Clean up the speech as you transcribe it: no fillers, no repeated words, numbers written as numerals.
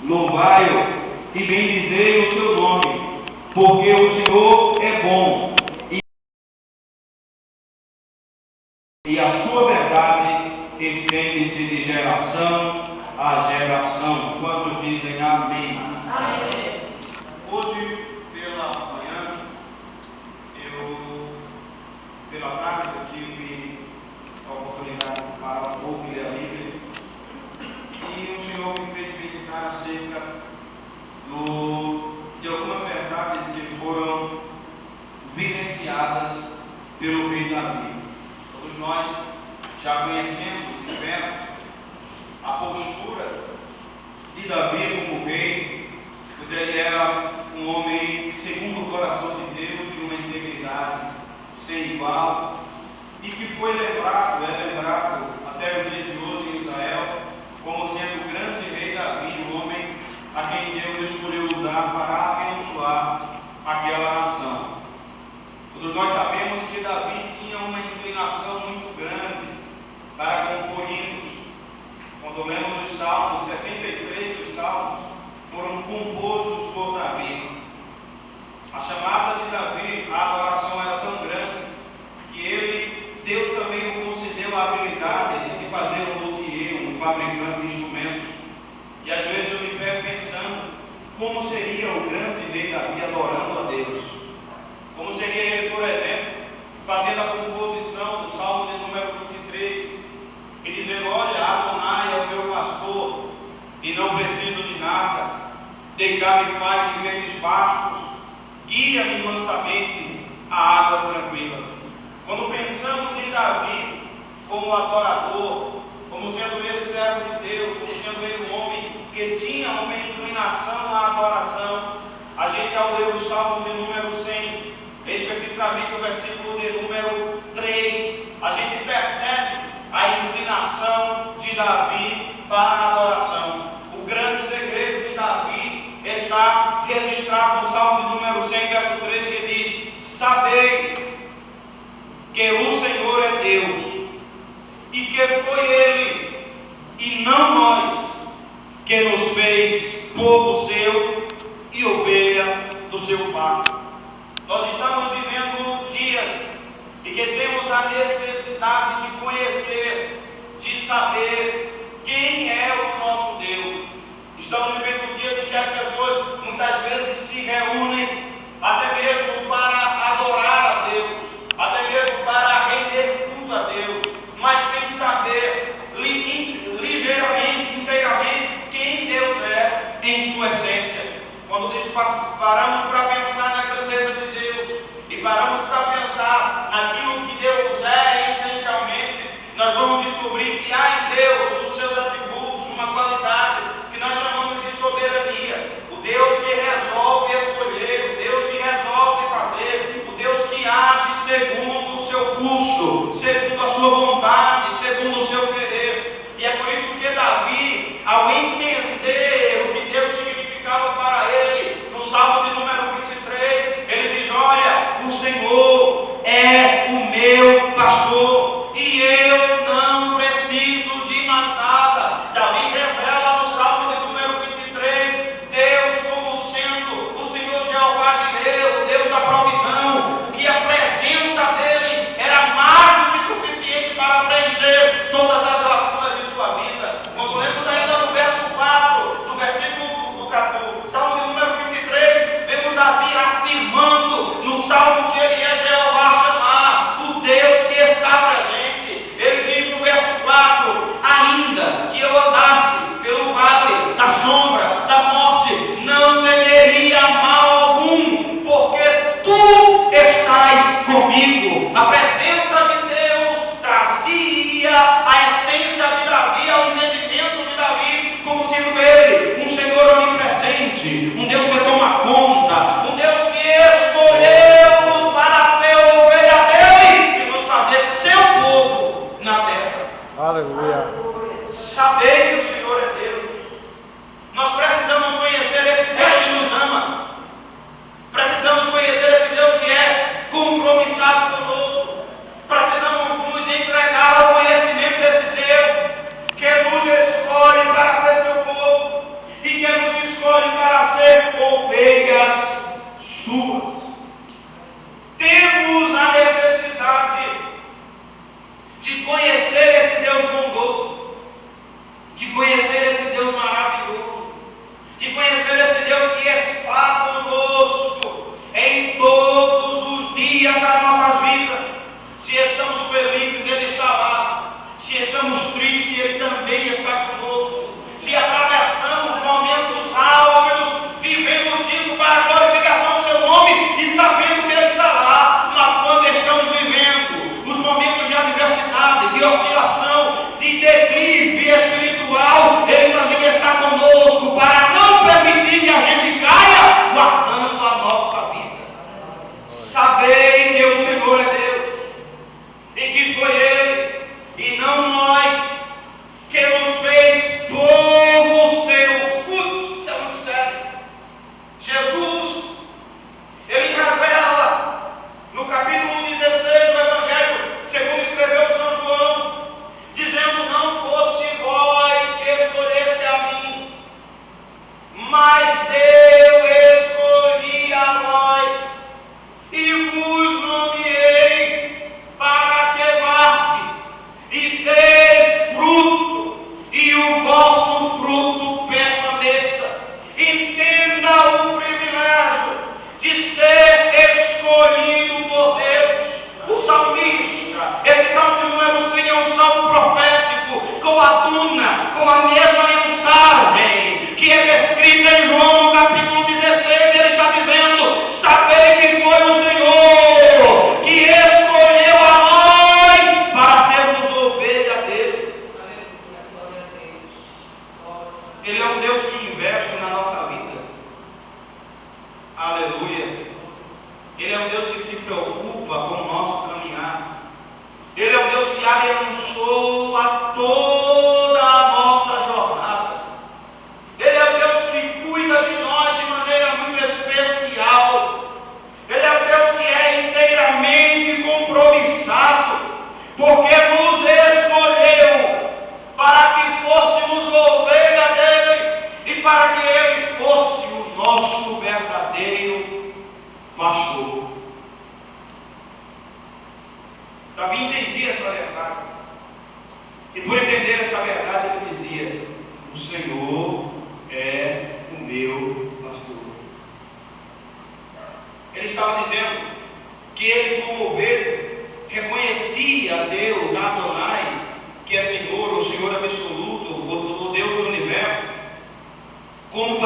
Louvai-o e bendizei o seu nome, porque o Senhor é bom e a sua verdade estende-se de geração a geração. Quantos dizem amém? Amém. Hoje, pela tarde, eu tive a oportunidade de parar um pouco e ler a Bíblia. E o Senhor me fez meditar acerca de algumas verdades que foram vivenciadas pelo rei Davi. Todos nós já conhecemos e vemos a postura de Davi como rei, pois ele era um homem segundo o coração de Deus, de uma integridade sem igual, e que foi lembrado até os dias de hoje em Israel como sendo o grande rei Davi, o homem a quem Deus escolheu usar para abençoar aquela nação. Todos nós sabemos que Davi tinha uma inclinação muito grande para compor hinos. Quando lemos os Salmos, 73 dos Salmos foram compostos por Davi. A chamada de Davi, a adoração era tão grande que Deus também lhe concedeu a habilidade de se fazer um luthier, um fabricante de instrumentos. E às vezes eu me pego pensando como seria o grande rei Davi adorando a Deus. Como seria ele, por exemplo, fazendo a composição do Salmo de número 23 e dizendo: olha, Adonai é o meu pastor e não preciso de nada, deitar-me faz em verdes pastos, guia-me mansamente a águas tranquilas. Quando pensamos em Davi como adorador, como sendo ele servo de Deus, como sendo ele um homem que tinha uma inclinação à adoração, a gente, ao ler o Salmo de número 100, especificamente o versículo de número 3, a gente percebe a inclinação de Davi para a adoração. O grande segredo de Davi está registrado no Salmo de número 100, verso 3, que diz: sabei que o Senhor é Deus, e que foi Ele, e não nós, que nos fez povo seu e ovelha do seu pacto. Nós estamos vivendo dias em que temos a necessidade de conhecer, de saber quem é o nosso Deus. Estamos vivendo dias em que as pessoas muitas vezes se reúnem até mesmo para adorar a Deus, até mesmo para render culto a Deus, mas sem saber ligeiramente, inteiramente, quem Deus é em sua essência. Quando paramos para pensar na grandeza de Deus e paramos para pensar naquilo que Deus é essencialmente, nós vamos descobrir que há em Deus, nos seus atributos, uma qualidade que nós chamamos de soberania. O Deus que resolve escolher, o Deus que resolve fazer, o Deus que age segundo o seu curso, segundo a sua vontade, segundo o seu querer. E é por isso que Davi, ao entender o que Deus significava para ele, no Salmo de número 23, Deus que investe na nossa vida. Aleluia. Ele é um Deus que se preocupa com o nosso caminhar. Ele é um Deus que abençoa toda a nossa jornada. Ele é um Deus que cuida de nós de maneira muito especial. Ele é um Deus que é inteiramente compromissado, porque nos escolheu para que fôssemos ovelha dele e para que ele fosse o nosso verdadeiro pastor. Davi entendia essa verdade, e por entender essa verdade ele dizia: o Senhor é o meu pastor. Ele estava dizendo que ele, como ovelha, reconhecia a Deus, Adonai, que é Senhor, o Senhor absoluto, o Deus do universo, como